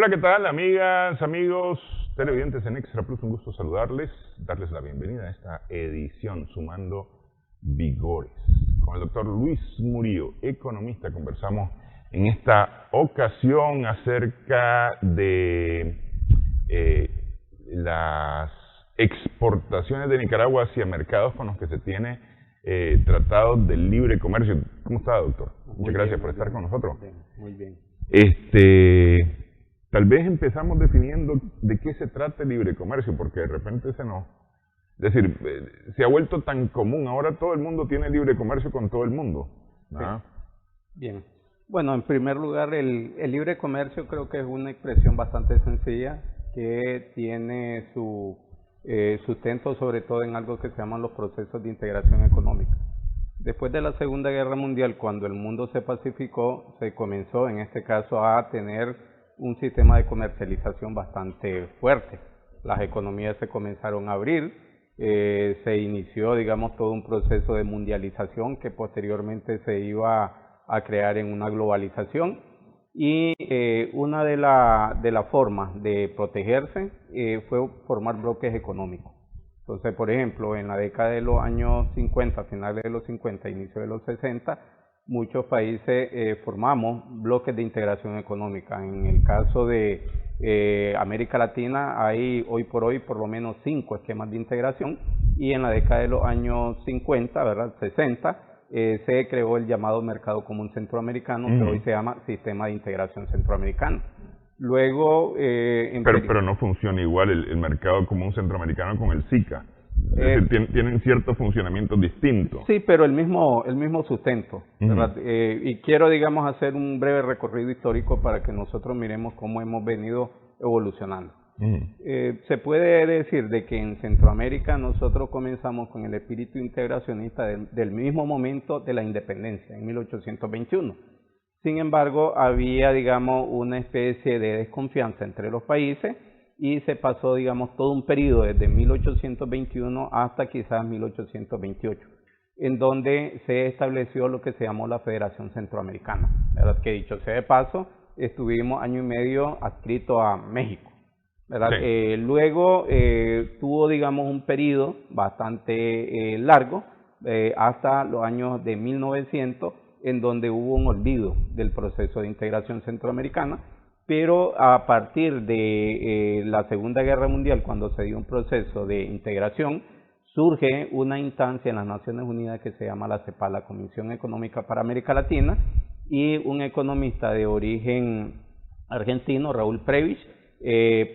Hola, ¿qué tal, amigas, amigos, televidentes en Extra Plus? Un gusto saludarles, darles la bienvenida a esta edición Sumando Vigores. Con el doctor Luis Murillo, economista, conversamos en esta ocasión acerca de las exportaciones de Nicaragua hacia mercados con los que se tiene tratados de libre comercio. ¿Cómo está, doctor? Muchas gracias por estar con nosotros. Muy bien. Tal vez empezamos definiendo de qué se trata el libre comercio, porque de repente es decir, se ha vuelto tan común. Ahora todo el mundo tiene libre comercio con todo el mundo. ¿Ah? Sí. Bien. Bueno, en primer lugar, el libre comercio creo que es una expresión bastante sencilla que tiene su sustento sobre todo en algo que se llaman los procesos de integración económica. Después de la Segunda Guerra Mundial, cuando el mundo se pacificó, se comenzó en este caso a tener un sistema de comercialización bastante fuerte. Las economías se comenzaron a abrir, se inició, digamos, todo un proceso de mundialización que posteriormente se iba a crear en una globalización. Y una de las formas de protegerse fue formar bloques económicos. Entonces, por ejemplo, en la década de los años 50, finales de los 50, inicio de los 60, muchos países formamos bloques de integración económica. En el caso de América Latina hay hoy por hoy por lo menos 5 esquemas de integración, y en la década de los años 50, ¿verdad? 60, se creó el llamado Mercado Común Centroamericano, que hoy se llama Sistema de Integración Centroamericano. Luego, pero no funciona igual el Mercado Común Centroamericano con el SICA. Es decir, tienen ciertos funcionamientos distintos. Sí, pero el mismo sustento, ¿verdad? Y quiero, digamos, hacer un breve recorrido histórico para que nosotros miremos cómo hemos venido evolucionando. Se puede decir de que en Centroamérica nosotros comenzamos con el espíritu integracionista del mismo momento de la independencia, en 1821. Sin embargo, había, digamos, una especie de desconfianza entre los países y se pasó, digamos, todo un periodo desde 1821 hasta quizás 1828, en donde se estableció lo que se llamó la Federación Centroamericana, ¿verdad? Que dicho sea de paso, estuvimos año y medio adscritos a México, ¿verdad? Sí. Luego tuvo, digamos, un periodo bastante largo, hasta los años de 1900, en donde hubo un olvido del proceso de integración centroamericana, pero a partir de la Segunda Guerra Mundial, cuando se dio un proceso de integración, surge una instancia en las Naciones Unidas que se llama la CEPAL, la Comisión Económica para América Latina, y un economista de origen argentino, Raúl Prebisch,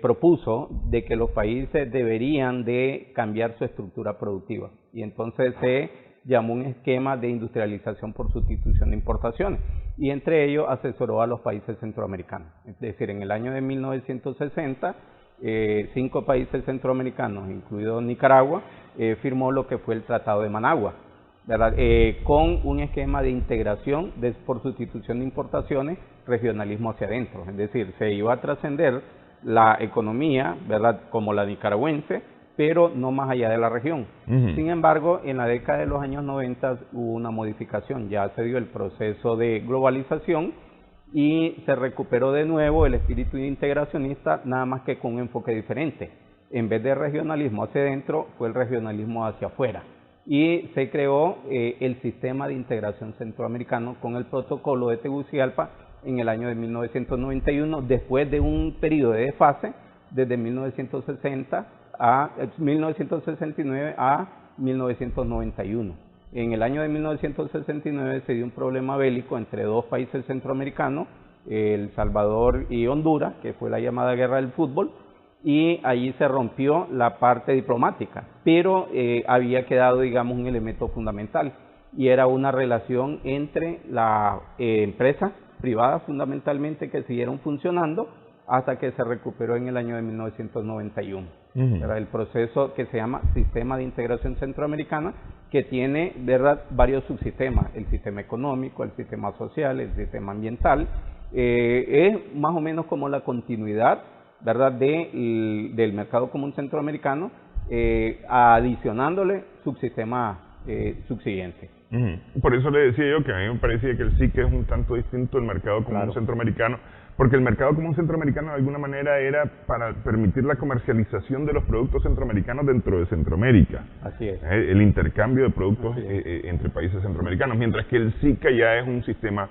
propuso de que los países deberían de cambiar su estructura productiva, y entonces se llamó un esquema de industrialización por sustitución de importaciones, y entre ellos asesoró a los países centroamericanos. Es decir, en el año de 1960, 5 países centroamericanos, incluido Nicaragua, firmó lo que fue el Tratado de Managua, ¿verdad? Con un esquema de integración por sustitución de importaciones, regionalismo hacia adentro. Es decir, se iba a trascender la economía, ¿verdad?, como la nicaragüense, pero no más allá de la región. Sin embargo, en la década de los años 90 hubo una modificación, ya se dio el proceso de globalización y se recuperó de nuevo el espíritu integracionista, nada más que con un enfoque diferente. En vez de regionalismo hacia adentro, fue el regionalismo hacia afuera. Y se creó el sistema de integración centroamericano con el protocolo de Tegucigalpa en el año de 1991, después de un periodo de desfase desde 1969 a 1991. En el año de 1969 se dio un problema bélico entre 2 países centroamericanos, El Salvador y Honduras, que fue la llamada Guerra del Fútbol, y allí se rompió la parte diplomática, pero había quedado, digamos, un elemento fundamental, y era una relación entre las empresas privadas fundamentalmente que siguieron funcionando hasta que se recuperó en el año de 1991. Era el proceso que se llama Sistema de Integración Centroamericana, que tiene, ¿verdad?, varios subsistemas: el sistema económico, el sistema social, el sistema ambiental. Es más o menos como la continuidad, ¿verdad?, del Mercado Común Centroamericano, adicionándole subsistemas subsiguientes. Por eso le decía yo que a mí me parecía que el SIC es un tanto distinto del Mercado Común Centroamericano, porque el mercado común centroamericano de alguna manera era para permitir la comercialización de los productos centroamericanos dentro de Centroamérica. Así es. El intercambio de productos entre países centroamericanos, mientras que el SICA ya es un sistema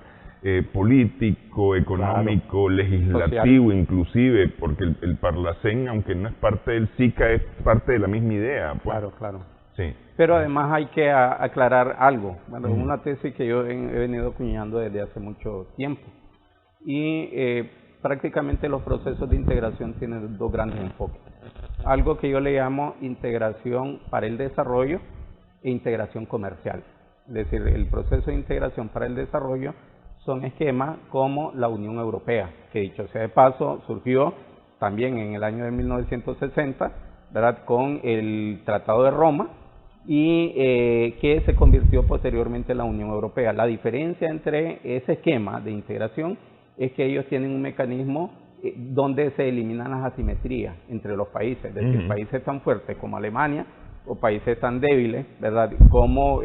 político, económico, claro, legislativo, social, inclusive, porque el Parlacén, aunque no es parte del SICA, es parte de la misma idea. Pues. Claro, claro. Sí. Pero además hay que aclarar algo. Bueno, es una tesis que yo he venido acuñando desde hace mucho tiempo. Y prácticamente los procesos de integración tienen dos grandes enfoques. Algo que yo le llamo integración para el desarrollo e integración comercial. Es decir, el proceso de integración para el desarrollo son esquemas como la Unión Europea, que dicho sea de paso, surgió también en el año de 1960, ¿verdad?, con el Tratado de Roma, y que se convirtió posteriormente en la Unión Europea. La diferencia entre ese esquema de integración es que ellos tienen un mecanismo donde se eliminan las asimetrías entre los países, es decir, países tan fuertes como Alemania o países tan débiles, ¿verdad?, como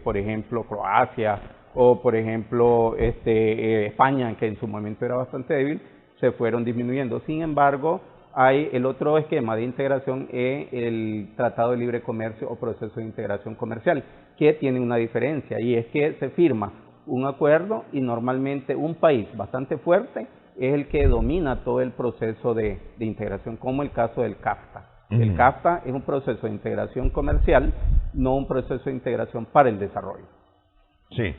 por ejemplo Croacia o por ejemplo España, que en su momento era bastante débil, se fueron disminuyendo. Sin embargo, hay el otro esquema de integración, el Tratado de Libre Comercio o Proceso de Integración Comercial, que tiene una diferencia, y es que se firma un acuerdo y normalmente un país bastante fuerte es el que domina todo el proceso de integración, como el caso del CAFTA. El CAFTA es un proceso de integración comercial, no un proceso de integración para el desarrollo. Sí,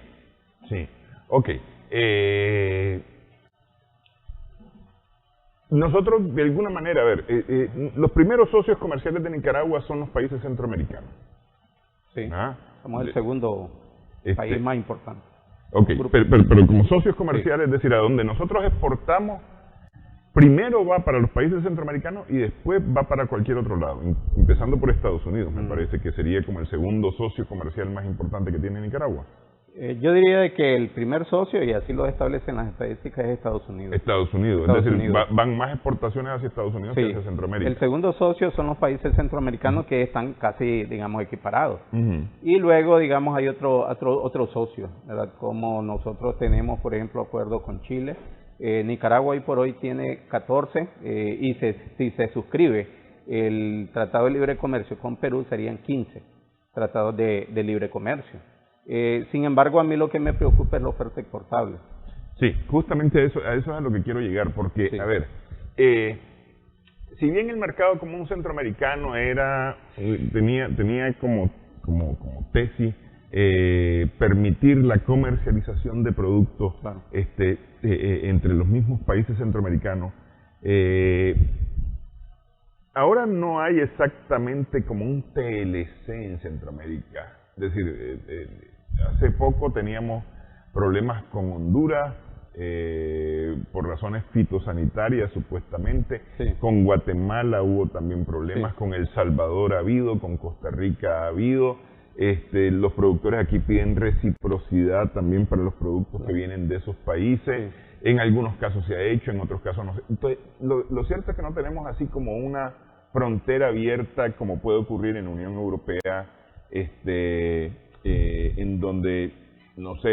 sí. Ok. Nosotros, de alguna manera, a ver, los primeros socios comerciales de Nicaragua son los países centroamericanos. Sí, somos el segundo país más importante. Ok, pero como socios comerciales, sí, es decir, a donde nosotros exportamos, primero va para los países centroamericanos y después va para cualquier otro lado, empezando por Estados Unidos, me parece que sería como el segundo socio comercial más importante que tiene Nicaragua. Yo diría de que el primer socio, y así lo establecen las estadísticas, es Estados Unidos. Estados Unidos, es decir, van más exportaciones hacia Estados Unidos que hacia Centroamérica. El segundo socio son los países centroamericanos que están casi, digamos, equiparados. Y luego, digamos, hay otro socio, ¿verdad? Como nosotros tenemos, por ejemplo, acuerdo con Chile. Nicaragua hoy por hoy tiene 14 y si se suscribe el Tratado de Libre Comercio con Perú serían 15 tratados de libre comercio. Sin embargo, a mí lo que me preocupa es la oferta exportable. Sí, justamente a eso es a lo que quiero llegar, porque, a ver, si bien el mercado común centroamericano tenía como tesis permitir la comercialización de productos entre los mismos países centroamericanos, ahora no hay exactamente como un TLC en Centroamérica. Es decir, hace poco teníamos problemas con Honduras por razones fitosanitarias supuestamente, con Guatemala hubo también problemas, con El Salvador ha habido, con Costa Rica ha habido, los productores aquí piden reciprocidad también para los productos que vienen de esos países, en algunos casos se ha hecho, en otros casos no se. Entonces, lo cierto es que no tenemos así como una frontera abierta como puede ocurrir en Unión Europea, en donde, no sé,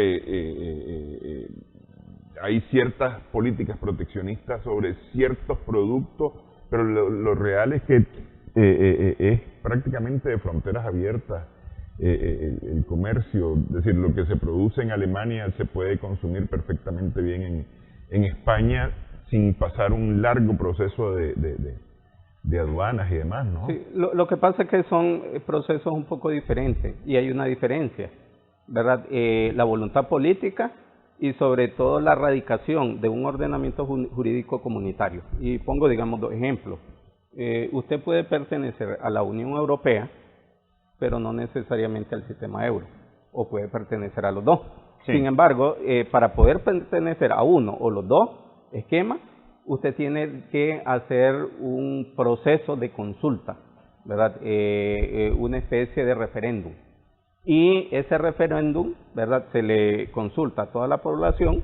hay ciertas políticas proteccionistas sobre ciertos productos, pero lo real es que es prácticamente de fronteras abiertas el comercio. Es decir, lo que se produce en Alemania se puede consumir perfectamente bien en España sin pasar un largo proceso de aduanas y demás, ¿no? Sí, lo que pasa es que son procesos un poco diferentes y hay una diferencia, ¿verdad? La voluntad política y sobre todo la radicación de un ordenamiento jurídico comunitario. Y pongo, digamos, dos ejemplos. Usted puede pertenecer a la Unión Europea, pero no necesariamente al sistema euro, o puede pertenecer a los dos. Sí. Sin embargo, para poder pertenecer a uno o los dos esquemas, usted tiene que hacer un proceso de consulta, ¿verdad? Una especie de referéndum. Y ese referéndum, ¿verdad?, se le consulta a toda la población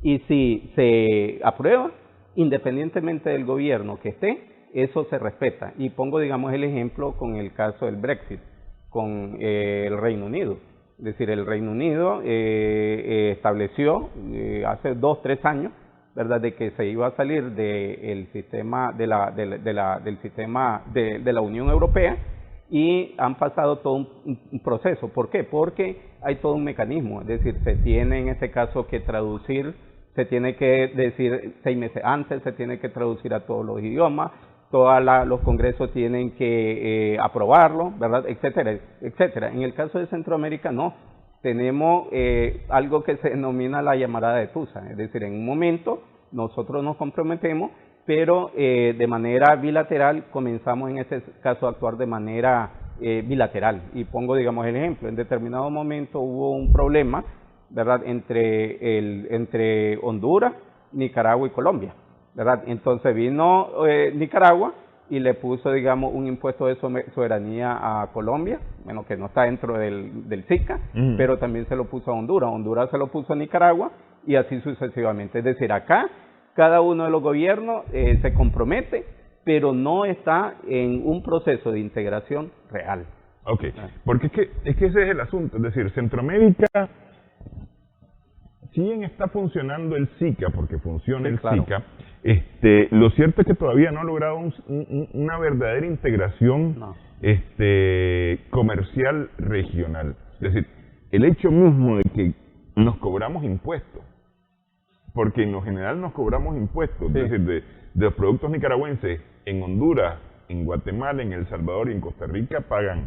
y si se aprueba, independientemente del gobierno que esté, eso se respeta. Y pongo, digamos, el ejemplo con el caso del Brexit, con el Reino Unido. Es decir, el Reino Unido estableció hace 2 o 3 años, ¿verdad?, de que se iba a salir del sistema del sistema de la Unión Europea, y han pasado todo un proceso. ¿Por qué? Porque hay todo un mecanismo, es decir, se tiene en este caso que traducir, se tiene que decir 6 meses antes, se tiene que traducir a todos los idiomas, los congresos tienen que aprobarlo, ¿verdad?, etcétera, etcétera. En el caso de Centroamérica no, tenemos algo que se denomina la llamarada de Tusa, es decir, en un momento nosotros nos comprometemos, pero de manera bilateral comenzamos en este caso a actuar de manera bilateral. Y pongo, digamos, el ejemplo, en determinado momento hubo un problema, ¿verdad?, entre Honduras, Nicaragua y Colombia, ¿verdad? Entonces vino Nicaragua y le puso, digamos, un impuesto de soberanía a Colombia, bueno, que no está dentro del SICA, pero también se lo puso a Honduras. Honduras se lo puso a Nicaragua y así sucesivamente. Es decir, acá cada uno de los gobiernos se compromete, pero no está en un proceso de integración real. Ok, porque es que ese es el asunto, es decir, Centroamérica, si bien está funcionando el SICA, porque funciona el SICA, lo cierto es que todavía no ha logrado una verdadera integración comercial regional. Es decir, el hecho mismo de que nos cobramos impuestos, porque en lo general nos cobramos impuestos, es decir, de los productos nicaragüenses en Honduras, en Guatemala, en El Salvador y en Costa Rica pagan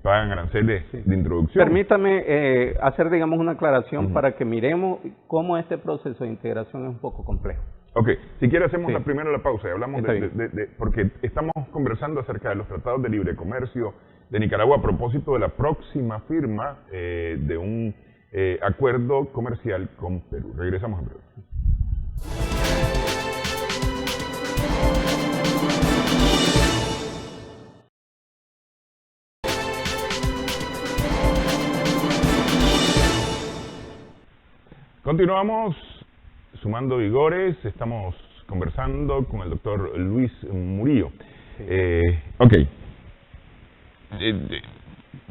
aranceles de introducción. Permítame hacer, digamos, una aclaración para que miremos cómo este proceso de integración es un poco complejo. Ok, si quiere hacemos primero la pausa y hablamos porque estamos conversando acerca de los tratados de libre comercio de Nicaragua a propósito de la próxima firma de un acuerdo comercial con Perú. Regresamos en breve. Continuamos sumando vigores, estamos conversando con el doctor Luis Murillo.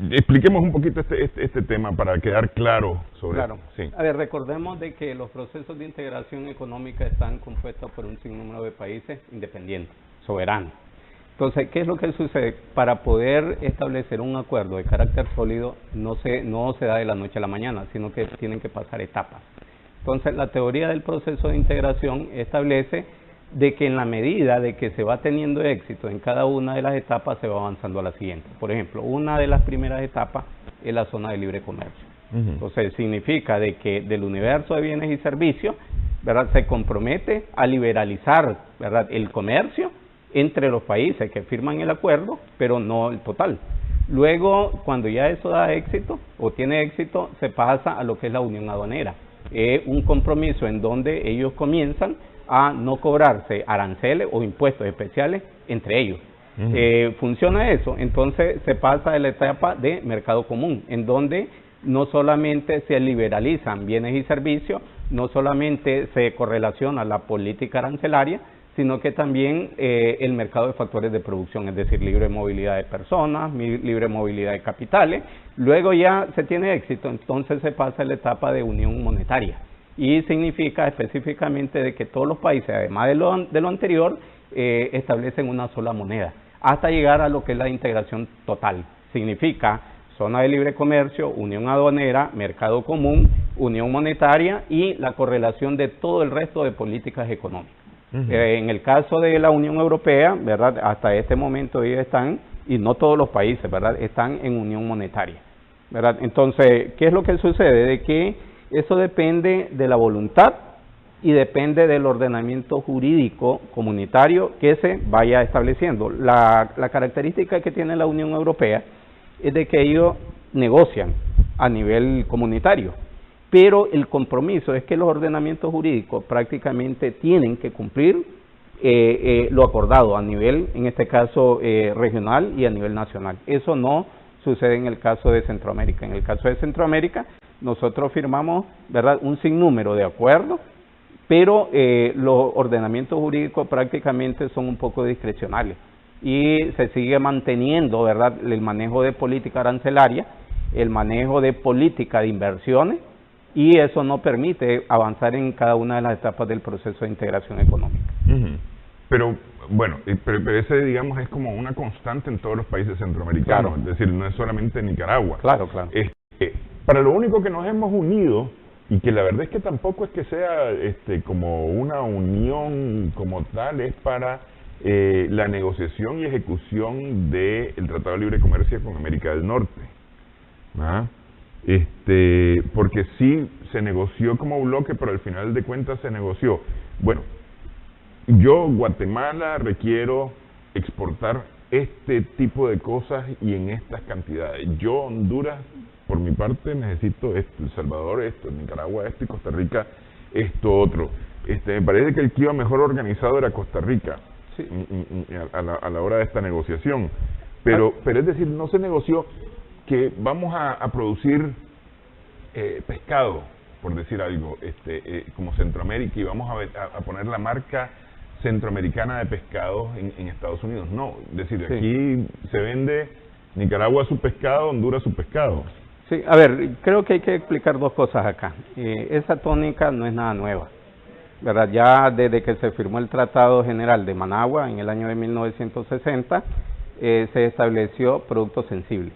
Expliquemos un poquito este tema para quedar claro sobre esto. A ver, recordemos de que los procesos de integración económica están compuestos por un sinnúmero de países independientes, soberanos. Entonces, ¿qué es lo que sucede? Para poder establecer un acuerdo de carácter sólido no se da de la noche a la mañana, sino que tienen que pasar etapas. Entonces, la teoría del proceso de integración establece de que en la medida de que se va teniendo éxito en cada una de las etapas, se va avanzando a la siguiente. Por ejemplo, una de las primeras etapas es la zona de libre comercio. Entonces, significa de que del universo de bienes y servicios, ¿verdad?, se compromete a liberalizar, ¿verdad?, el comercio entre los países que firman el acuerdo, pero no el total. Luego, cuando ya eso da éxito o tiene éxito, se pasa a lo que es la unión aduanera. Un compromiso en donde ellos comienzan a no cobrarse aranceles o impuestos especiales entre ellos. Funciona eso, entonces se pasa a la etapa de mercado común, en donde no solamente se liberalizan bienes y servicios, no solamente se correlaciona la política arancelaria, sino que también el mercado de factores de producción, es decir, libre movilidad de personas, libre movilidad de capitales. Luego ya se tiene éxito, entonces se pasa a la etapa de unión monetaria. Y significa específicamente de que todos los países, además de lo anterior, establecen una sola moneda, hasta llegar a lo que es la integración total. Significa zona de libre comercio, unión aduanera, mercado común, unión monetaria y la correlación de todo el resto de políticas económicas. En el caso de la Unión Europea, ¿verdad?, hasta este momento ellos están, y no todos los países, ¿verdad?, están en unión monetaria, ¿verdad? Entonces, ¿qué es lo que sucede? De que eso depende de la voluntad y depende del ordenamiento jurídico comunitario que se vaya estableciendo. La característica que tiene la Unión Europea es de que ellos negocian a nivel comunitario, pero el compromiso es que los ordenamientos jurídicos prácticamente tienen que cumplir lo acordado a nivel, en este caso, regional y a nivel nacional. Eso no sucede en el caso de Centroamérica. En el caso de Centroamérica, nosotros firmamos, ¿verdad?, un sinnúmero de acuerdos, pero los ordenamientos jurídicos prácticamente son un poco discrecionales y se sigue manteniendo, ¿verdad?, el manejo de política arancelaria, el manejo de política de inversiones y eso no permite avanzar en cada una de las etapas del proceso de integración económica. Pero bueno, pero ese, digamos, es como una constante en todos los países centroamericanos, es decir, no es solamente Nicaragua. Claro. Para lo único que nos hemos unido, y que la verdad es que tampoco es que sea como una unión como tal, es para la negociación y ejecución del Tratado de Libre Comercio con América del Norte. Porque sí se negoció como bloque, pero al final de cuentas se negoció. Bueno, yo, Guatemala, requiero exportar este tipo de cosas y en estas cantidades. Yo, Honduras, por mi parte, necesito esto, El Salvador esto, Nicaragua esto y Costa Rica esto otro. Me parece que el que iba mejor organizado era Costa Rica, sí, a la hora de esta negociación. Pero es decir, no se negoció que vamos a producir pescado, por decir algo, como Centroamérica, y vamos a poner la marca centroamericana de pescado en Estados Unidos. No, es decir, aquí se vende Nicaragua su pescado, Honduras su pescado. Sí, a ver, creo que hay que explicar dos cosas acá. Esa tónica no es nada nueva, ¿verdad? Ya desde que se firmó el Tratado General de Managua en el año de 1960, se estableció producto sensible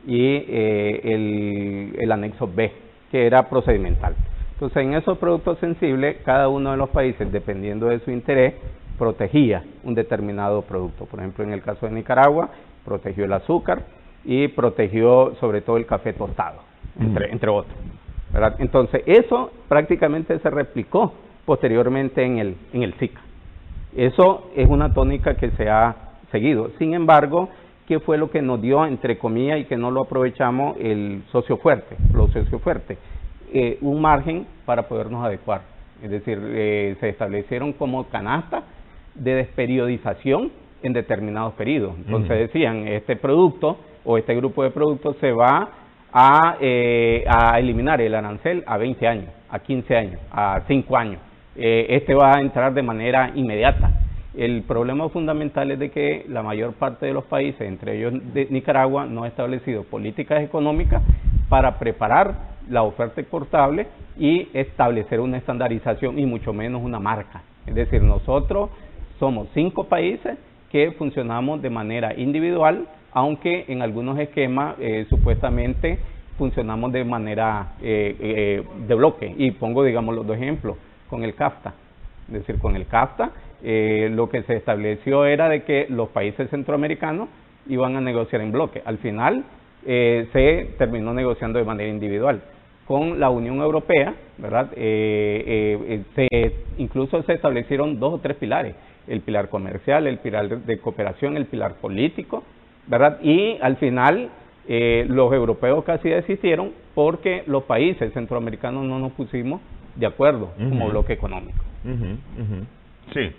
y el anexo B, que era procedimental. Entonces, en esos productos sensibles, cada uno de los países, dependiendo de su interés, protegía un determinado producto. Por ejemplo, en el caso de Nicaragua, protegió el azúcar y protegió sobre todo el café tostado, entre otros, ¿verdad? Entonces, eso prácticamente se replicó posteriormente en el SICA. Eso es una tónica que se ha seguido. Sin embargo, ¿qué fue lo que nos dio, entre comillas, y que no lo aprovechamos, el socio fuerte, los socios fuertes? Un margen para podernos adecuar. Es decir, se establecieron como canastas de desperiodización en determinados periodos. Entonces decían, este producto o este grupo de productos se va a eliminar el arancel a 20 años, a 15 años, a 5 años. Este va a entrar de manera inmediata. El problema fundamental es de que la mayor parte de los países, entre ellos de Nicaragua, no ha establecido políticas económicas para preparar la oferta exportable y establecer una estandarización y mucho menos una marca. Es decir, nosotros somos 5 países que funcionamos de manera individual, aunque en algunos esquemas supuestamente funcionamos de manera de bloque. Y pongo, digamos, los dos ejemplos con el CAFTA. Es decir, con el CAFTA lo que se estableció era de que los países centroamericanos iban a negociar en bloque. Al final se terminó negociando de manera individual. Con la Unión Europea, ¿verdad? Incluso se establecieron 2 o 3 pilares: el pilar comercial, el pilar de cooperación, el pilar político, ¿verdad? Y al final los europeos casi desistieron porque los países centroamericanos no nos pusimos de acuerdo como bloque económico. Sí,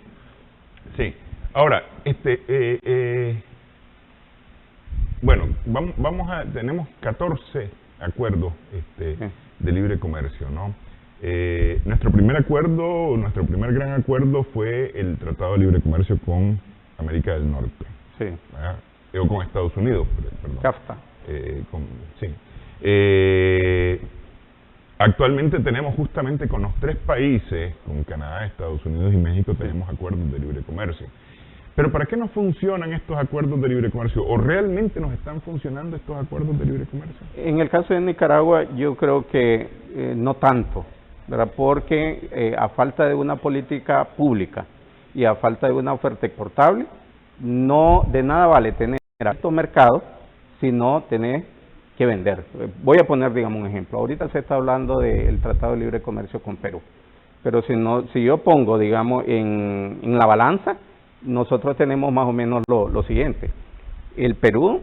sí. Ahora, bueno, tenemos 14 acuerdos de libre comercio, ¿no? Nuestro primer gran acuerdo fue el Tratado de Libre Comercio con América del Norte. Sí. O con Estados Unidos, perdón. CAFTA. Sí. Actualmente tenemos justamente con los 3 países, con Canadá, Estados Unidos y México, tenemos acuerdos de libre comercio. Pero ¿para qué no funcionan estos acuerdos de libre comercio? ¿O realmente nos están funcionando estos acuerdos de libre comercio? En el caso de Nicaragua, yo creo que no tanto, ¿verdad? Porque a falta de una política pública y a falta de una oferta exportable, no de nada vale tener estos mercados si no tenés que vender. Voy a poner, digamos, un ejemplo. Ahorita se está hablando del Tratado de Libre Comercio con Perú, pero si yo pongo, digamos, en la balanza, nosotros tenemos más o menos lo siguiente. El Perú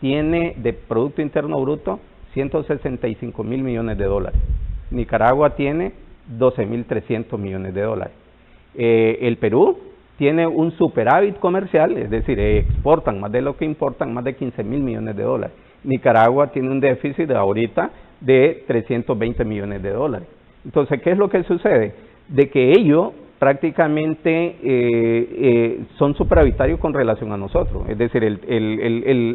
tiene de Producto Interno Bruto 165.000 millones de dólares. Nicaragua tiene 12.300 millones de dólares. El Perú tiene un superávit comercial, es decir, exportan más de lo que importan, más de 15.000 millones de dólares. Nicaragua tiene un déficit ahorita de 320 millones de dólares. Entonces, ¿qué es lo que sucede? De que ellos prácticamente son superavitarios con relación a nosotros. Es decir,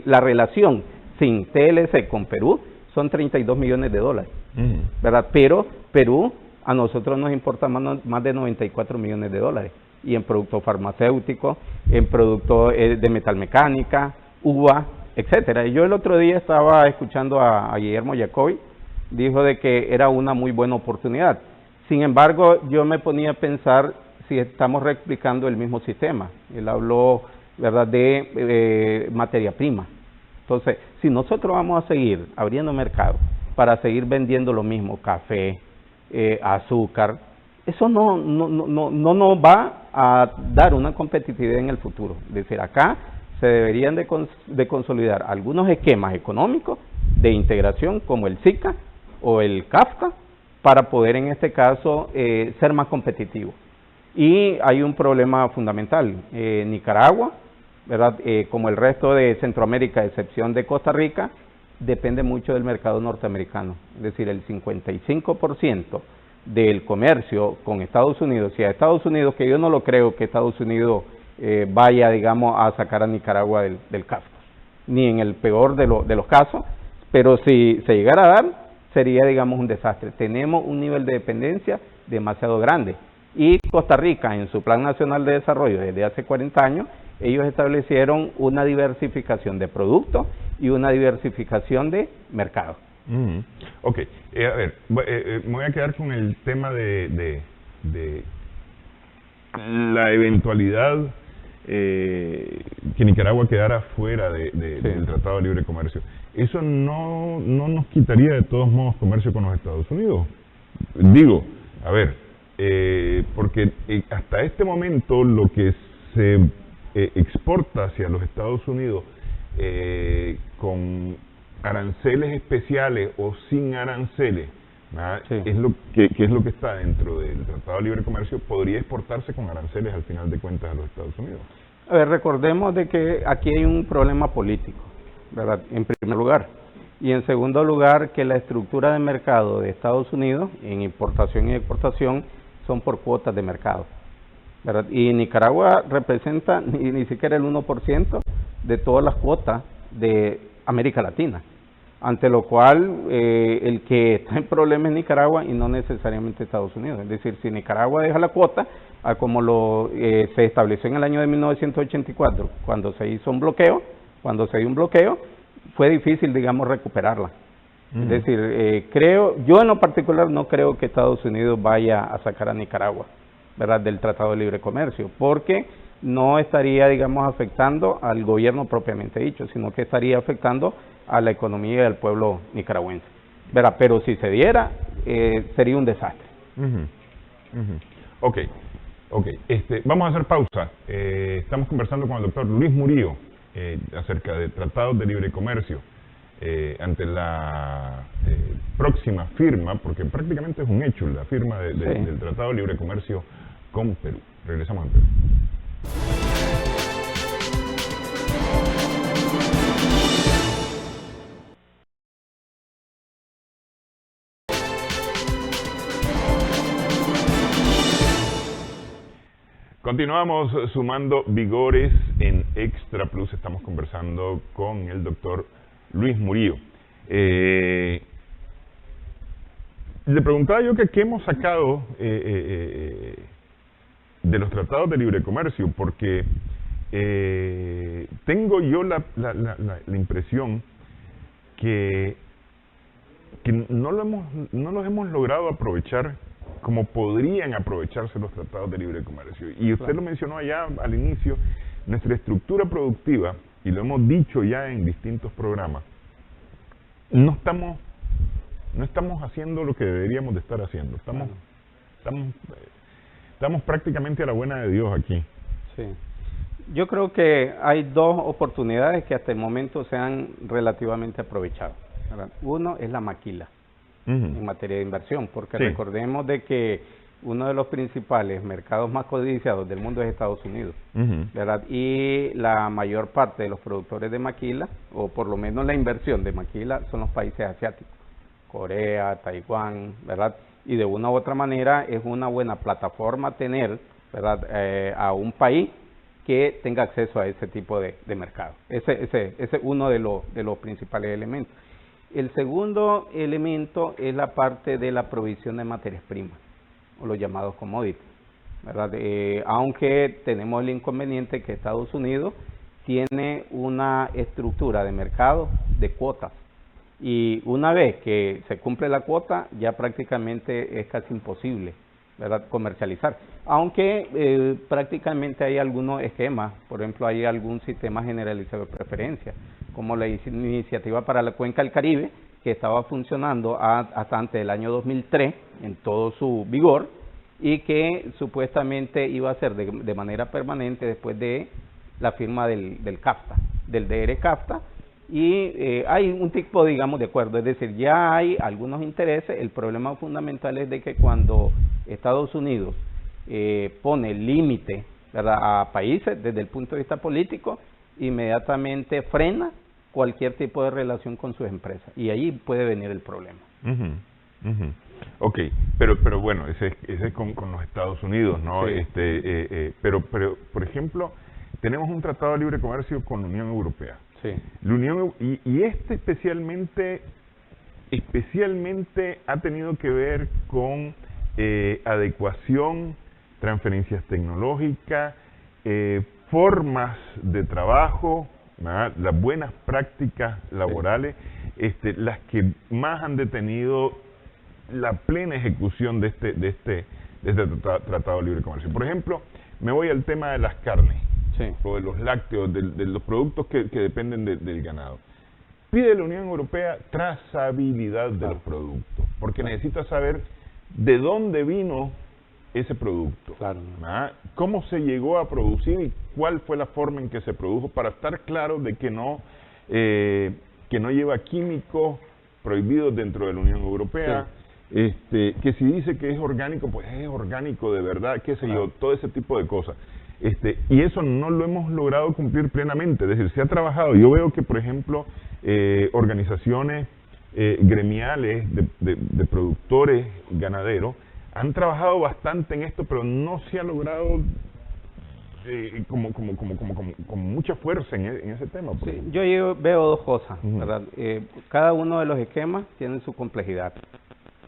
la relación sin TLC con Perú son 32 millones de dólares, ¿verdad? Pero Perú, a nosotros nos importa más de 94 millones de dólares, y en productos farmacéuticos, en productos de metalmecánica, uva, etcétera. Y yo el otro día estaba escuchando a Guillermo Jacobi, dijo de que era una muy buena oportunidad. Sin embargo, yo me ponía a pensar si estamos replicando el mismo sistema. Él habló, ¿verdad?, de materia prima. Entonces, si nosotros vamos a seguir abriendo mercado para seguir vendiendo lo mismo, café, azúcar, eso no nos va a dar una competitividad en el futuro. Es decir, acá se deberían de consolidar algunos esquemas económicos de integración como el SICA o el CAFTA para poder en este caso ser más competitivos. Y hay un problema fundamental. Nicaragua, ¿verdad?, como el resto de Centroamérica, a excepción de Costa Rica, depende mucho del mercado norteamericano. Es decir, el 55% del comercio con Estados Unidos, y a Estados Unidos, que yo no lo creo que Estados Unidos vaya, digamos, a sacar a Nicaragua del CAFTA, ni en el peor de los casos, pero si se llegara a dar, sería, digamos, un desastre. Tenemos un nivel de dependencia demasiado grande. Y Costa Rica, en su Plan Nacional de Desarrollo desde hace 40 años, ellos establecieron una diversificación de productos y una diversificación de mercado. Ok, a ver, me voy a quedar con el tema de la eventualidad que Nicaragua quedara fuera del Tratado de Libre Comercio. Eso no nos quitaría de todos modos comercio con los Estados Unidos. Digo, a ver, porque hasta este momento lo que se exporta hacia los Estados Unidos con aranceles especiales o sin aranceles, sí, es lo que está dentro del Tratado de Libre Comercio, podría exportarse con aranceles al final de cuentas a los Estados Unidos. A ver, recordemos de que aquí hay un problema político, ¿verdad?, en primer lugar. Y en segundo lugar, que la estructura de mercado de Estados Unidos en importación y exportación son por cuotas de mercado, ¿verdad? Y Nicaragua representa ni siquiera el 1% de todas las cuotas de América Latina, ante lo cual el que está en problemas es Nicaragua y no necesariamente Estados Unidos. Es decir, si Nicaragua deja la cuota, a como se estableció en el año de 1984, cuando se hizo un bloqueo, fue difícil, digamos, recuperarla. Es decir, yo en lo particular no creo que Estados Unidos vaya a sacar a Nicaragua, ¿verdad?, del Tratado de Libre Comercio, porque no estaría, digamos, afectando al gobierno propiamente dicho, sino que estaría afectando a la economía del pueblo nicaragüense, ¿verdad? Pero si se diera, sería un desastre. Ok, vamos a hacer pausa. Estamos conversando con el doctor Luis Murillo acerca de tratados de libre comercio ante la próxima firma, porque prácticamente es un hecho la firma del Tratado de Libre Comercio con Perú. Regresamos a Perú. Continuamos sumando vigores en Extra Plus. Estamos conversando con el doctor Luis Murillo. Le preguntaba yo que qué hemos sacado de los tratados de libre comercio, porque tengo yo la impresión que no los hemos logrado aprovechar como podrían aprovecharse los tratados de libre comercio. Y usted lo mencionó allá al inicio, nuestra estructura productiva, y lo hemos dicho ya en distintos programas, no estamos haciendo lo que deberíamos de estar haciendo. Estamos prácticamente a la buena de Dios aquí. Sí. Yo creo que hay dos oportunidades que hasta el momento se han relativamente aprovechado, ¿verdad? Uno es la maquila en materia de inversión, porque recordemos de que uno de los principales mercados más codiciados del mundo es Estados Unidos, ¿verdad? Y la mayor parte de los productores de maquila, o por lo menos la inversión de maquila, son los países asiáticos, Corea, Taiwán, ¿verdad? Y de una u otra manera es una buena plataforma tener, ¿verdad?, a un país que tenga acceso a ese tipo de mercado. Ese es uno de los principales elementos. El segundo elemento es la parte de la provisión de materias primas, o los llamados commodities, ¿verdad? Aunque tenemos el inconveniente que Estados Unidos tiene una estructura de mercado de cuotas, y una vez que se cumple la cuota, ya prácticamente es casi imposible, ¿verdad?, comercializar. Aunque prácticamente hay algunos esquemas, por ejemplo, hay algún sistema generalizado de preferencia, como la iniciativa para la Cuenca del Caribe, que estaba funcionando hasta antes del año 2003 en todo su vigor, y que supuestamente iba a ser de manera permanente después de la firma del CAFTA, del DR-CAFTA, y hay un tipo, digamos, de acuerdo, es decir, ya hay algunos intereses. El problema fundamental es de que cuando Estados Unidos pone límite, ¿verdad?, a países desde el punto de vista político, inmediatamente frena cualquier tipo de relación con sus empresas, y ahí puede venir el problema. Ok, pero bueno, ese es con los Estados Unidos, ¿no? Sí. Pero, por ejemplo, tenemos un tratado de libre comercio con la Unión Europea. Sí. La Unión, y este especialmente ha tenido que ver con adecuación, transferencias tecnológicas, formas de trabajo, ¿verdad?, las buenas prácticas laborales, las que más han detenido la plena ejecución de este tratado de libre comercio. Por ejemplo, me voy al tema de las carnes, Sí. o de los lácteos, de los productos que dependen del ganado. Pide la Unión Europea trazabilidad de los productos, porque necesita saber de dónde vino ese producto, Claro. cómo se llegó a producir y cuál fue la forma en que se produjo, para estar claro de que no lleva químicos prohibidos dentro de la Unión Europea. Sí. Que si dice que es orgánico, pues es orgánico de verdad, qué sé yo, todo ese tipo de cosas. Y eso no lo hemos logrado cumplir plenamente, es decir, se ha trabajado. Yo veo que, por ejemplo, organizaciones gremiales de productores ganaderos han trabajado bastante en esto, pero no se ha logrado con mucha fuerza en ese tema. Sí, yo veo dos cosas, ¿verdad? Cada uno de los esquemas tiene su complejidad,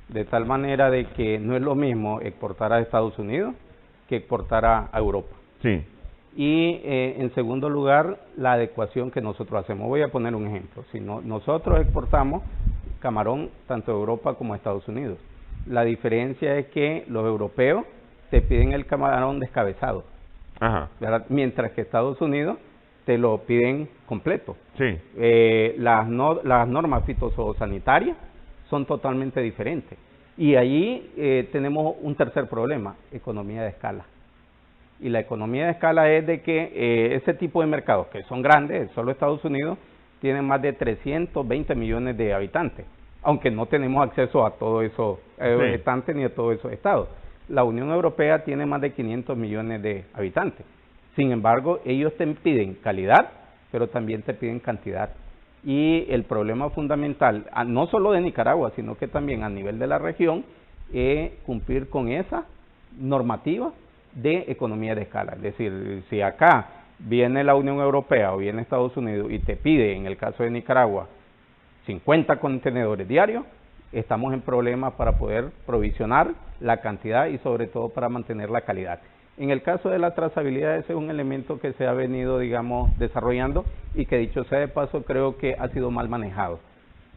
de tal manera de que no es lo mismo exportar a Estados Unidos que exportar a Europa. Sí. Y en segundo lugar, la adecuación que nosotros hacemos. Voy a poner un ejemplo. Si nosotros exportamos camarón tanto a Europa como a Estados Unidos, la diferencia es que los europeos te piden el camarón descabezado, Ajá. ¿verdad?, mientras que Estados Unidos te lo piden completo. Sí. Las normas fitosanitarias son totalmente diferentes. Y allí tenemos un tercer problema: economía de escala. Y la economía de escala es de que ese tipo de mercados, que son grandes, solo Estados Unidos tiene más de 320 millones de habitantes, aunque no tenemos acceso a todos esos habitantes ni a todos esos estados. La Unión Europea tiene más de 500 millones de habitantes. Sin embargo, ellos te piden calidad, pero también te piden cantidad. Y el problema fundamental, no solo de Nicaragua, sino que también a nivel de la región, es cumplir con esa normativa de economía de escala. Es decir, si acá viene la Unión Europea o viene Estados Unidos y te pide, en el caso de Nicaragua, 50 contenedores diarios, estamos en problemas para poder provisionar la cantidad y sobre todo para mantener la calidad. En el caso de la trazabilidad, ese es un elemento que se ha venido, digamos, desarrollando, y que, dicho sea de paso, creo que ha sido mal manejado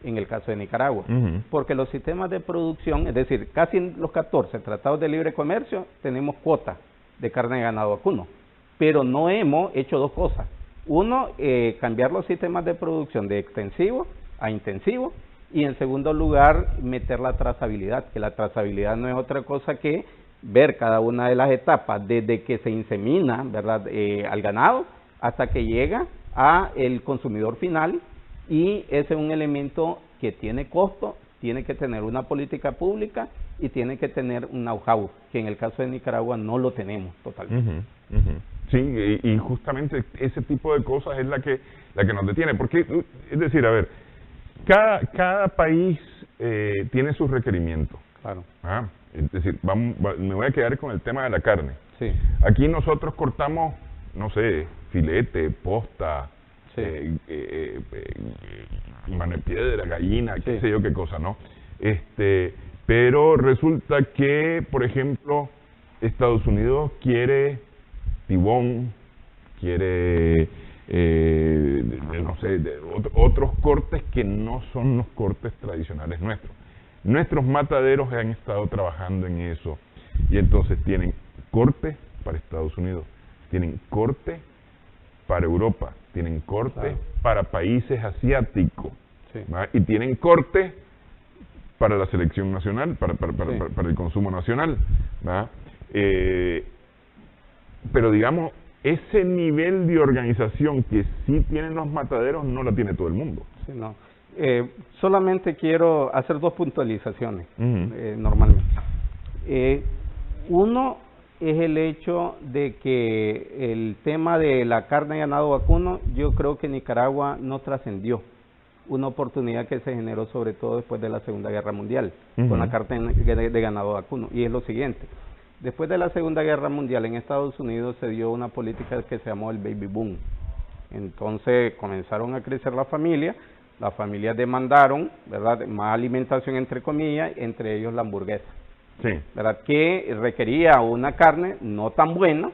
en el caso de Nicaragua, porque los sistemas de producción, es decir, casi en los 14 tratados de libre comercio tenemos cuotas de carne de ganado vacuno, pero no hemos hecho dos cosas. Uno, cambiar los sistemas de producción de extensivo a intensivo, y en segundo lugar, meter la trazabilidad, que la trazabilidad no es otra cosa que ver cada una de las etapas desde que se insemina, ¿verdad?, al ganado hasta que llega a el consumidor final, y ese es un elemento que tiene costo, tiene que tener una política pública y tiene que tener un know-how, que en el caso de Nicaragua no lo tenemos totalmente. Sí, y justamente ese tipo de cosas es la que nos detiene, porque, es decir, a ver, cada país tiene sus requerimientos. Claro. Es decir, me voy a quedar con el tema de la carne. Sí. Aquí nosotros cortamos, no sé, filete, posta, Sí. Mano de piedra, gallina, qué sé yo qué cosa, ¿no? Pero resulta que, por ejemplo, Estados Unidos quiere tibón, quiere, no sé, otros cortes que no son los cortes tradicionales nuestros. Nuestros mataderos han estado trabajando en eso y entonces tienen corte para Estados Unidos, tienen corte para Europa, tienen corte para países asiáticos, y tienen corte para la selección nacional, para el consumo nacional, ¿verdad? Pero digamos, ese nivel de organización que sí tienen los mataderos no la tiene todo el mundo. Sí, no. Solamente quiero hacer dos puntualizaciones, normalmente. Uno es el hecho de que el tema de la carne de ganado vacuno, yo creo que Nicaragua no trascendió una oportunidad que se generó sobre todo después de la Segunda Guerra Mundial, con la carne de ganado vacuno, y es lo siguiente. Después de la Segunda Guerra Mundial en Estados Unidos se dio una política que se llamó el baby boom. Entonces comenzaron a crecer las familias demandaron, ¿verdad?, más alimentación entre comillas, entre ellos la hamburguesa. Sí. ¿Verdad?, que requería una carne no tan buena,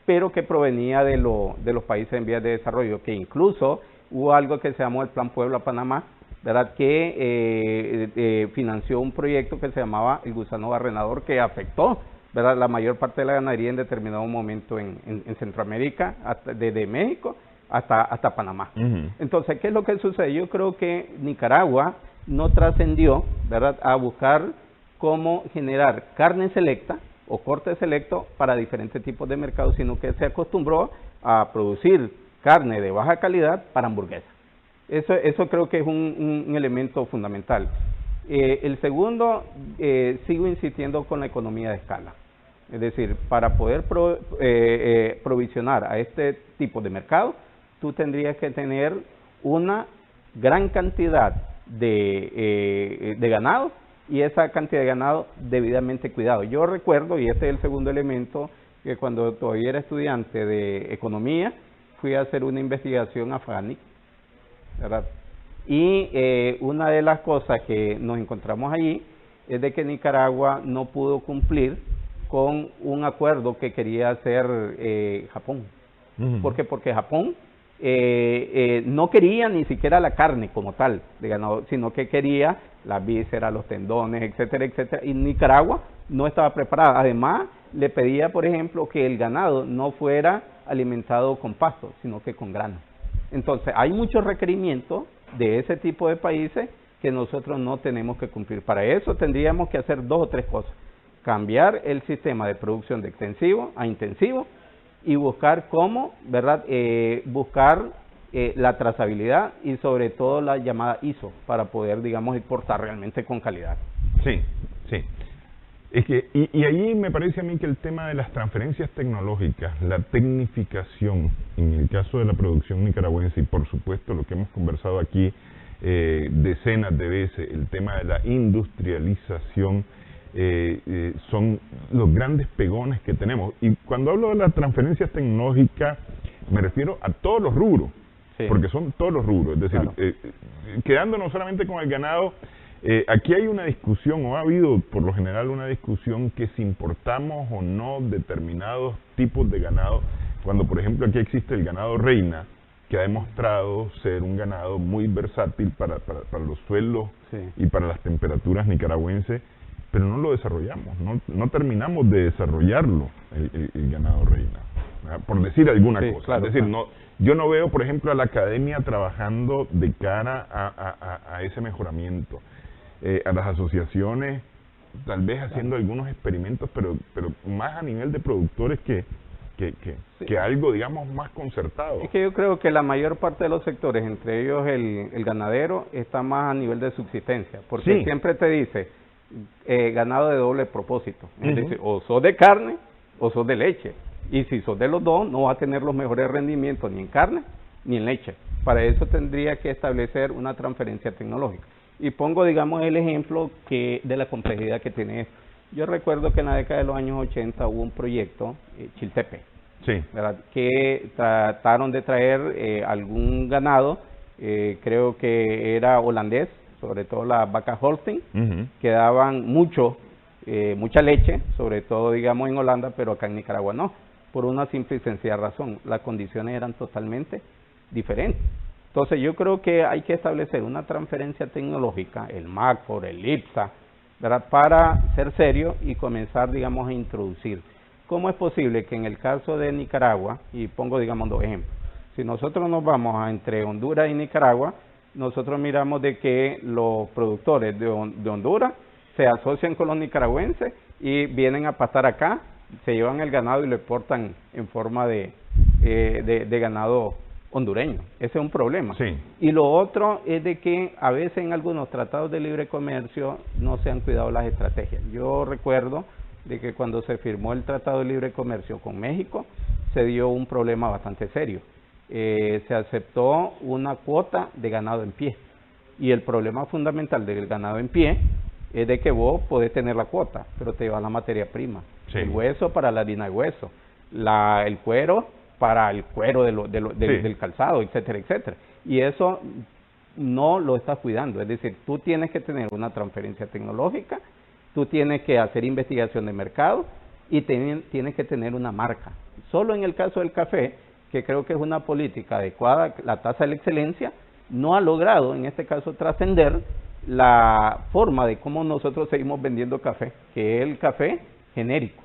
pero que provenía de los países en vías de desarrollo, que incluso hubo algo que se llamó el Plan Puebla-Panamá, ¿verdad?, que financió un proyecto que se llamaba el gusano barrenador, que afectó, ¿verdad?, la mayor parte de la ganadería en determinado momento en Centroamérica, desde México hasta Panamá. Entonces, ¿qué es lo que sucede? Yo creo que Nicaragua no trascendió, ¿verdad?, a buscar cómo generar carne selecta o corte selecto para diferentes tipos de mercados, sino que se acostumbró a producir carne de baja calidad para hamburguesas. Eso creo que es un elemento fundamental. El segundo, sigo insistiendo con la economía de escala. Es decir, para poder provisionar a este tipo de mercado, tú tendrías que tener una gran cantidad de ganado, y esa cantidad de ganado debidamente cuidado. Yo recuerdo, y este es el segundo elemento, que cuando todavía era estudiante de economía, fui a hacer una investigación a FANIC, ¿verdad? Y una de las cosas que nos encontramos allí es de que Nicaragua no pudo cumplir con un acuerdo que quería hacer Japón. ¿Por qué? Porque Japón no quería ni siquiera la carne como tal de ganado, sino que quería las vísceras, los tendones, etcétera, etcétera, y Nicaragua no estaba preparada. Además, le pedía, por ejemplo, que el ganado no fuera alimentado con pasto, sino que con grano. Entonces, hay muchos requerimientos de ese tipo de países que nosotros no tenemos que cumplir. Para eso tendríamos que hacer dos o tres cosas: cambiar el sistema de producción de extensivo a intensivo, y buscar cómo, ¿verdad?, buscar la trazabilidad y sobre todo la llamada ISO para poder, digamos, exportar realmente con calidad. Sí, sí. Es que, y ahí me parece a mí que el tema de las transferencias tecnológicas, la tecnificación, en el caso de la producción nicaragüense, y por supuesto lo que hemos conversado aquí decenas de veces, el tema de la industrialización, son los grandes pegones que tenemos. Y cuando hablo de las transferencias tecnológicas, me refiero a todos los rubros, porque son todos los rubros. Es decir, quedándonos solamente con el ganado, aquí hay una discusión, o ha habido por lo general una discusión, que si importamos o no determinados tipos de ganado, cuando por ejemplo aquí existe el ganado reina, que ha demostrado ser un ganado muy versátil para los suelos y para las temperaturas nicaragüenses, pero no lo desarrollamos, no terminamos de desarrollarlo, el ganado reina, ¿verdad?, por decir alguna cosa. Claro, es decir, yo no veo, por ejemplo, a la academia trabajando de cara a ese mejoramiento, a las asociaciones tal vez haciendo algunos experimentos, pero más a nivel de productores que algo, digamos, más concertado. Es que yo creo que la mayor parte de los sectores, entre ellos el ganadero, está más a nivel de subsistencia, porque siempre te dice ganado de doble propósito, es decir, o sos de carne o sos de leche, y si sos de los dos no va a tener los mejores rendimientos ni en carne ni en leche. Para eso tendría que establecer una transferencia tecnológica. Y pongo, digamos, el ejemplo de la complejidad que tiene esto. Yo recuerdo que en la década de los años 80 hubo un proyecto, Chiltepe, Sí. ¿verdad? Que trataron de traer algún ganado, creo que era holandés, sobre todo las vacas Holstein, que daban mucha leche, sobre todo digamos en Holanda, pero acá en Nicaragua no, por una simple y sencilla razón, las condiciones eran totalmente diferentes. Entonces yo creo que hay que establecer una transferencia tecnológica, el MACFOR, el IPSA, ¿verdad? Para ser serio y comenzar, digamos, a introducir. ¿Cómo es posible que en el caso de Nicaragua, y pongo, digamos, 2 ejemplos, si nosotros nos vamos entre Honduras y Nicaragua, nosotros miramos de que los productores de Honduras se asocian con los nicaragüenses y vienen a pastar acá, se llevan el ganado y lo exportan en forma de ganado hondureño? Ese es un problema. Sí. Y lo otro es de que a veces en algunos tratados de libre comercio no se han cuidado las estrategias. Yo recuerdo de que cuando se firmó el Tratado de Libre Comercio con México, se dio un problema bastante serio. Se aceptó una cuota de ganado en pie, y el problema fundamental del ganado en pie es de que vos podés tener la cuota, pero te llevas la materia prima, sí. El hueso para la harina de hueso, el cuero para el cuero del calzado, etcétera, etcétera. Y eso no lo estás cuidando, es decir, tú tienes que tener una transferencia tecnológica, tú tienes que hacer investigación de mercado y tienes que tener una marca. Solo en el caso del café, que creo que es una política adecuada, la tasa de la excelencia no ha logrado en este caso trascender la forma de cómo nosotros seguimos vendiendo café, que es el café genérico,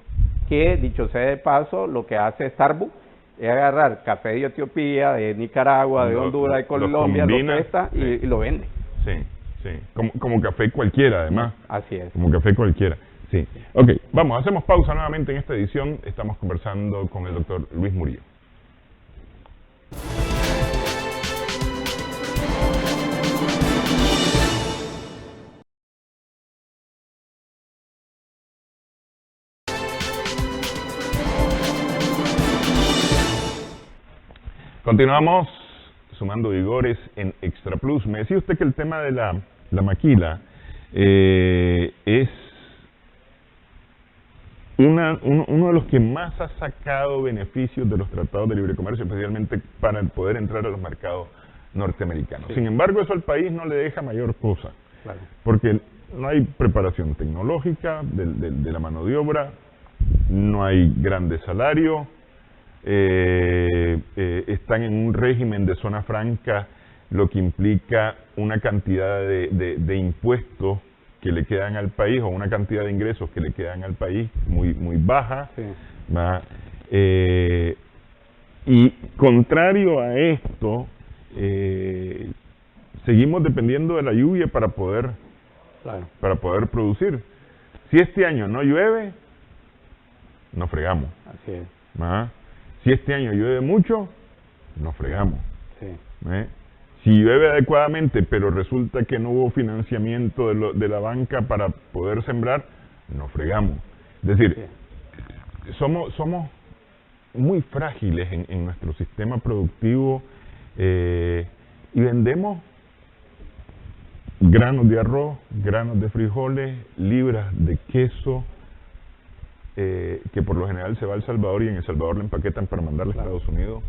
que dicho sea de paso, lo que hace Starbucks es agarrar café de Etiopía, de Nicaragua, de Honduras, de Colombia, lo presta y lo vende. Sí, sí, como café cualquiera además. Así es. Como café cualquiera, sí. Ok, vamos, hacemos pausa nuevamente en esta edición. Estamos conversando con el doctor Luis Murillo. Continuamos sumando vigores en Extra Plus. Me decía usted que el tema de la maquila es uno de los que más ha sacado beneficios de los tratados de libre comercio, especialmente para poder entrar a los mercados norteamericanos. Sí. Sin embargo, eso al país no le deja mayor cosa, claro, porque no hay preparación tecnológica de la mano de obra, no hay grandes salarios, están en un régimen de zona franca, lo que implica una cantidad de impuestos que le quedan al país, o una cantidad de ingresos que le quedan al país muy baja. Sí. Y contrario a esto, seguimos dependiendo de la lluvia para poder producir. Si este año no llueve, nos fregamos. Así es. Si este año llueve mucho, nos fregamos. Sí. Si llueve adecuadamente, pero resulta que no hubo financiamiento de la banca para poder sembrar, nos fregamos. Es decir, somos muy frágiles en nuestro sistema productivo, y vendemos granos de arroz, granos de frijoles, libras de queso, que por lo general se va a El Salvador, y en El Salvador le empaquetan para mandarle a Estados Unidos.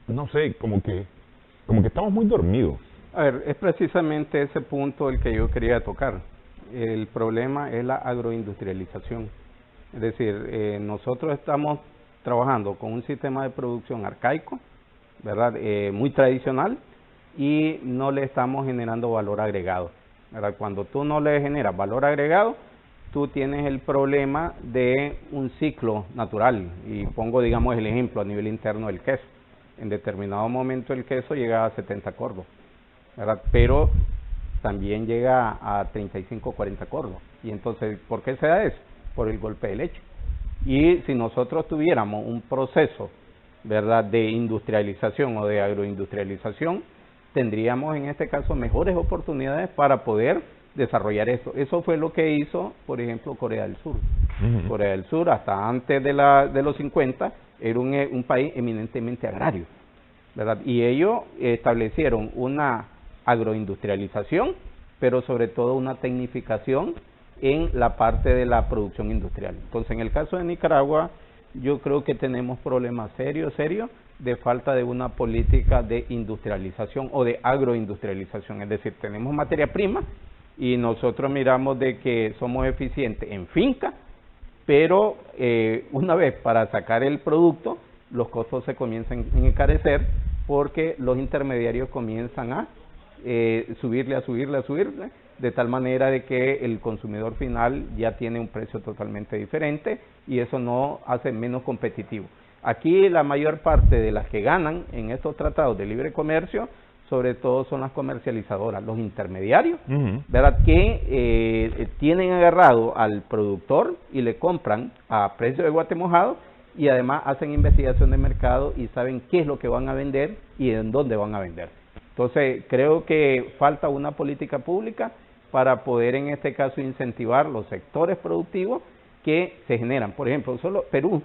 No sé, como que estamos muy dormidos. A ver, es precisamente ese punto el que yo quería tocar. El problema es la agroindustrialización. Es decir, nosotros estamos trabajando con un sistema de producción arcaico, ¿verdad? Muy tradicional, y no le estamos generando valor agregado, ¿verdad? Cuando tú no le generas valor agregado, tú tienes el problema de un ciclo natural. Y pongo, digamos, el ejemplo a nivel interno del queso. En determinado momento el queso llega a 70 cordos, ¿verdad? Pero también llega a 35 o 40 cordos. Y entonces, ¿por qué se da eso? Por el golpe de leche. Y si nosotros tuviéramos un proceso, ¿verdad?, de industrialización o de agroindustrialización, tendríamos en este caso mejores oportunidades para poder desarrollar esto. Eso fue lo que hizo, por ejemplo, Corea del Sur. Corea del Sur, hasta antes de los 50, era un país eminentemente agrario, ¿verdad? Y ellos establecieron una agroindustrialización, pero sobre todo una tecnificación en la parte de la producción industrial. Entonces, en el caso de Nicaragua, yo creo que tenemos problemas serios de falta de una política de industrialización o de agroindustrialización. Es decir, tenemos materia prima y nosotros miramos de que somos eficientes en finca, pero una vez para sacar el producto, los costos se comienzan a encarecer porque los intermediarios comienzan a subirle, de tal manera de que el consumidor final ya tiene un precio totalmente diferente y eso no hace menos competitivo. Aquí la mayor parte de las que ganan en estos tratados de libre comercio, sobre todo son las comercializadoras, los intermediarios, ¿verdad? Que tienen agarrado al productor y le compran a precio de guate mojado y además hacen investigación de mercado y saben qué es lo que van a vender y en dónde van a vender. Entonces, creo que falta una política pública para poder en este caso incentivar los sectores productivos que se generan. Por ejemplo, solo Perú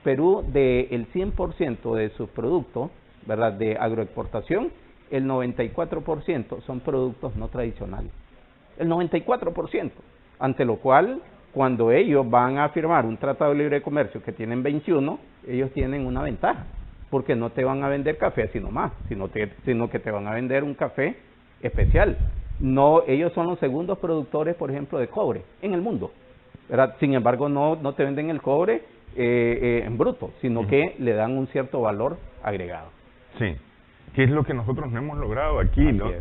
del 100% de sus productos, ¿verdad?, de agroexportación, el 94% son productos no tradicionales. El 94%, ante lo cual, cuando ellos van a firmar un tratado de libre comercio que tienen 21, ellos tienen una ventaja, porque no te van a vender café así nomás, sino que te van a vender un café especial. No, ellos son los segundos productores, por ejemplo, de cobre en el mundo, ¿verdad? Sin embargo, no te venden el cobre en bruto, sino que le dan un cierto valor agregado. Sí, que es lo que nosotros no hemos logrado aquí, ¿no?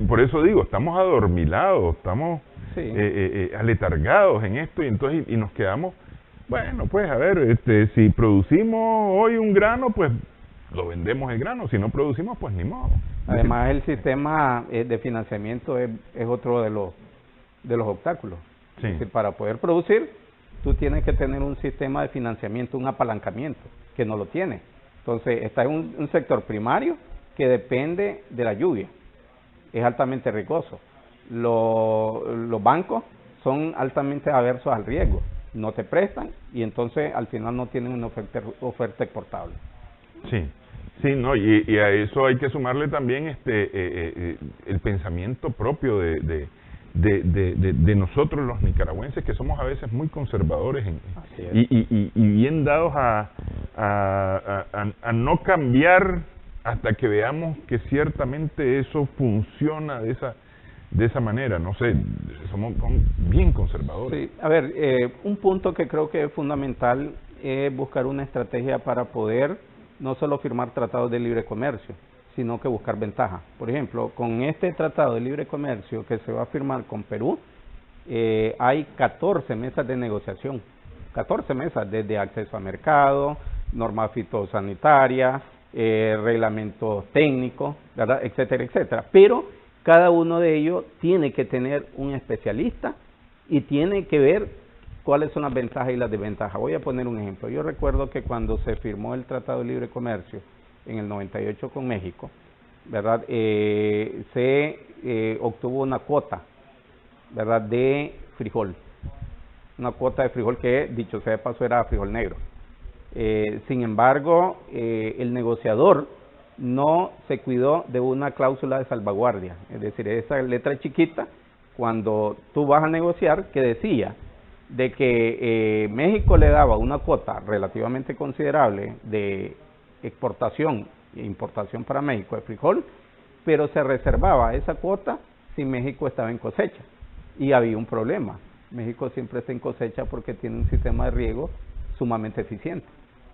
Por eso digo, estamos adormilados, estamos aletargados en esto y entonces y nos quedamos, bueno, pues a ver, si producimos hoy un grano, pues lo vendemos el grano, si no producimos, pues ni modo. Además, el sistema de financiamiento es otro de los obstáculos. Sí. Es decir, para poder producir, tú tienes que tener un sistema de financiamiento, un apalancamiento, que no lo tiene. Entonces, está en un sector primario que depende de la lluvia, es altamente riesgoso. Los bancos son altamente aversos al riesgo, no te prestan y entonces al final no tienen una oferta exportable. Sí, sí, no, y a eso hay que sumarle también el pensamiento propio de nosotros los nicaragüenses, que somos a veces muy conservadores y bien dados a no cambiar hasta que veamos que ciertamente eso funciona de esa manera. No sé, somos bien conservadores. Sí, a ver, un punto que creo que es fundamental es buscar una estrategia para poder no solo firmar tratados de libre comercio, sino que buscar ventaja. Por ejemplo, con este tratado de libre comercio que se va a firmar con Perú, hay 14 mesas de negociación, 14 mesas, desde acceso a mercado, normas fitosanitarias, reglamentos técnicos, ¿verdad?, etcétera, etcétera. Pero cada uno de ellos tiene que tener un especialista y tiene que ver cuáles son las ventajas y las desventajas. Voy a poner un ejemplo. Yo recuerdo que cuando se firmó el Tratado de Libre Comercio en el 98 con México, ¿verdad?, se obtuvo una cuota, ¿verdad?, de frijol. Una cuota de frijol que, dicho sea de paso, era frijol negro. Sin embargo, el negociador no se cuidó de una cláusula de salvaguardia, es decir, esa letra chiquita, cuando tú vas a negociar, que decía de que México le daba una cuota relativamente considerable de exportación e importación para México de frijol, pero se reservaba esa cuota si México estaba en cosecha. Y había un problema. México siempre está en cosecha porque tiene un sistema de riego sumamente eficiente.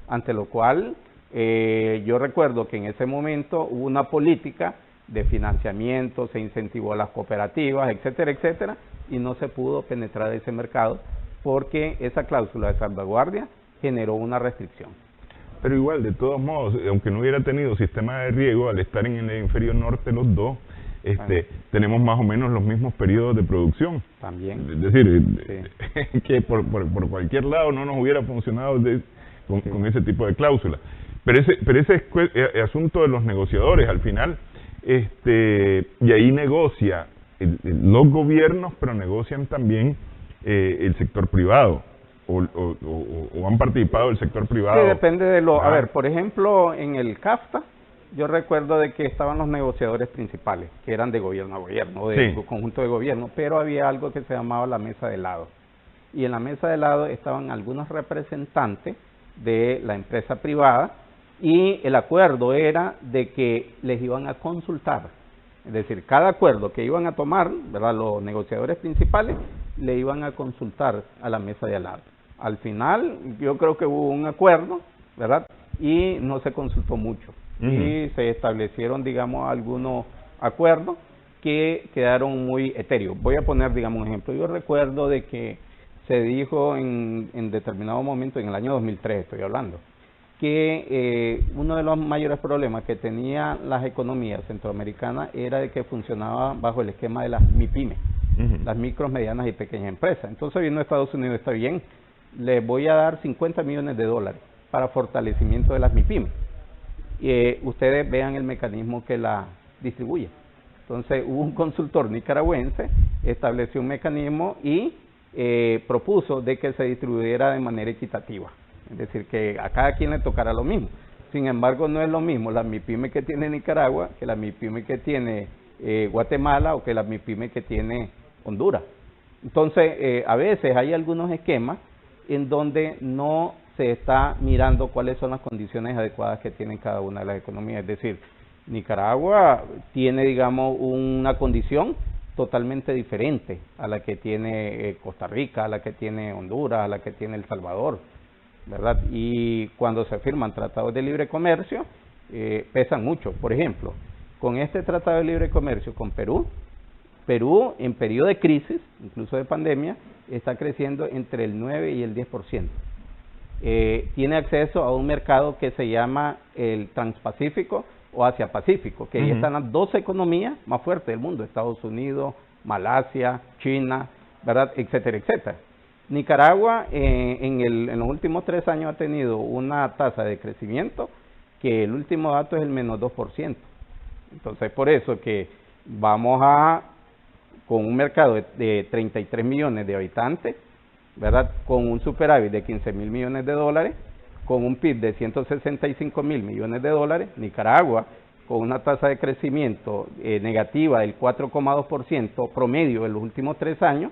Ante lo cual, yo recuerdo que en ese momento hubo una política de financiamiento, se incentivó a las cooperativas, etcétera, etcétera, y no se pudo penetrar ese mercado porque esa cláusula de salvaguardia generó una restricción. Pero igual, de todos modos, aunque no hubiera tenido sistema de riego, al estar en el hemisferio norte los dos, tenemos más o menos los mismos periodos de producción. También. Es decir, sí, que por cualquier lado no nos hubiera funcionado con ese tipo de cláusula. Pero ese asunto de los negociadores, al final, y ahí negocia los gobiernos, pero negocian también el sector privado. O han participado el sector privado. Sí, depende de lo... A ver, por ejemplo, en el CAFTA, yo recuerdo de que estaban los negociadores principales, que eran de gobierno a gobierno, de conjunto de gobierno, pero había algo que se llamaba la mesa de lado. Y en la mesa de lado estaban algunos representantes de la empresa privada, y el acuerdo era de que les iban a consultar. Es decir, cada acuerdo que iban a tomar, ¿verdad?, los negociadores principales le iban a consultar a la mesa de al lado. Al final, yo creo que hubo un acuerdo, ¿verdad?, y no se consultó mucho. Y se establecieron, digamos, algunos acuerdos que quedaron muy etéreos. Voy a poner, digamos, un ejemplo. Yo recuerdo de que se dijo en determinado momento, en el año 2003 estoy hablando, que uno de los mayores problemas que tenían las economías centroamericanas era de que funcionaba bajo el esquema de las MIPYME, las micros, medianas y pequeñas empresas. Entonces vino Estados Unidos, está bien, les voy a dar $50 millones para fortalecimiento de las MIPYME. Ustedes vean el mecanismo que la distribuye. Entonces hubo un consultor nicaragüense, estableció un mecanismo y propuso de que se distribuyera de manera equitativa. Es decir, que a cada quien le tocara lo mismo. Sin embargo, no es lo mismo la MIPYME que tiene Nicaragua que la MIPYME que tiene Guatemala o que la MIPYME que tiene Honduras. Entonces, a veces hay algunos esquemas en donde no se está mirando cuáles son las condiciones adecuadas que tienen cada una de las economías. Es decir, Nicaragua tiene, digamos, una condición totalmente diferente a la que tiene Costa Rica, a la que tiene Honduras, a la que tiene El Salvador, ¿verdad? Y cuando se firman tratados de libre comercio, pesan mucho. Por ejemplo, con este tratado de libre comercio con Perú en periodo de crisis, incluso de pandemia, está creciendo entre el 9 y el 10%. Tiene acceso a un mercado que se llama el Transpacífico o Asia-Pacífico, que ahí están las dos economías más fuertes del mundo, Estados Unidos, Malasia, China, ¿verdad?, etcétera, etcétera. Nicaragua en los últimos 3 años ha tenido una tasa de crecimiento que el último dato es el menos 2%. Entonces, por eso que vamos con un mercado de 33 millones de habitantes, ¿verdad?, con un superávit de $15 mil millones, con un PIB de $165 mil millones, Nicaragua con una tasa de crecimiento negativa del 4,2% promedio en los últimos 3 años,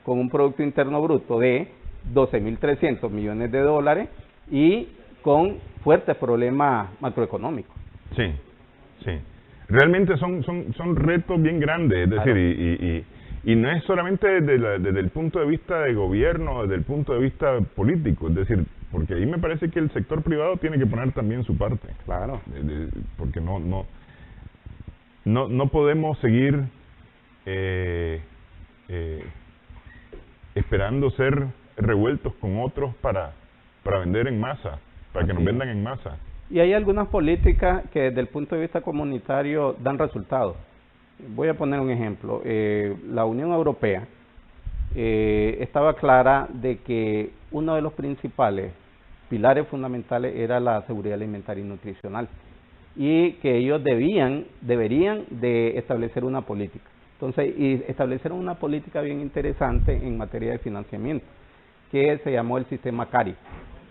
con un Producto Interno Bruto de $12.300 millones y con fuertes problemas macroeconómicos. Sí, sí. Realmente son retos bien grandes, es decir, y no es solamente desde el punto de vista de gobierno, desde el punto de vista político, es decir, porque ahí me parece que el sector privado tiene que poner también su parte. Claro. Porque no podemos seguir esperando ser revueltos con otros para vender en masa, para que nos vendan en masa. Y hay algunas políticas que desde el punto de vista comunitario dan resultados. Voy a poner un ejemplo. La Unión Europea estaba clara de que uno de los principales pilares fundamentales era la seguridad alimentaria y nutricional, y que ellos deberían de establecer una política. Entonces, y establecieron una política bien interesante en materia de financiamiento, que se llamó el sistema CARI.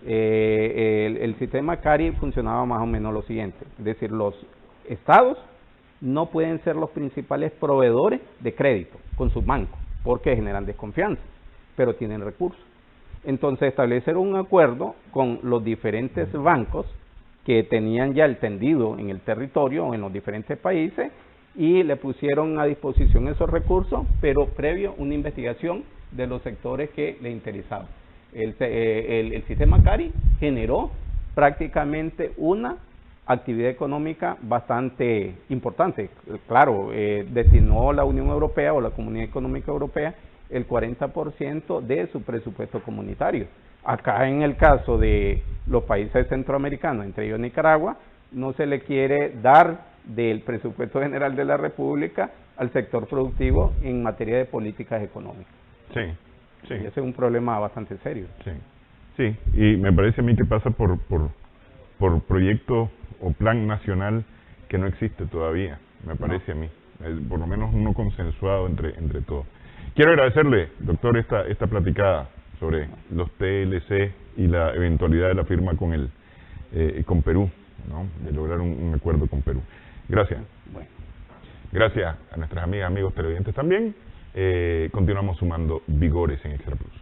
El sistema CARI funcionaba más o menos lo siguiente, es decir, los estados no pueden ser los principales proveedores de crédito con sus bancos, porque generan desconfianza, pero tienen recursos. Entonces, establecer un acuerdo con los diferentes bancos que tenían ya el tendido en el territorio, en los diferentes países, y le pusieron a disposición esos recursos, pero previo una investigación de los sectores que le interesaban. El sistema CARI generó prácticamente una actividad económica bastante importante. Claro, destinó la Unión Europea o la Comunidad Económica Europea el 40% de su presupuesto comunitario. Acá en el caso de los países centroamericanos, entre ellos Nicaragua, no se le quiere dar del presupuesto general de la República al sector productivo en materia de políticas económicas. Sí, sí. Y ese es un problema bastante serio. Sí, sí, y me parece a mí que pasa por proyecto o plan nacional que no existe todavía, me parece a mí, por lo menos uno consensuado entre todos. Quiero agradecerle, doctor, esta platicada sobre los TLC y la eventualidad de la firma con Perú, ¿no?, de lograr un acuerdo con Perú. Gracias. Bueno. Gracias a nuestras amigas, amigos televidentes también. Continuamos sumando vigores en Extra Plus.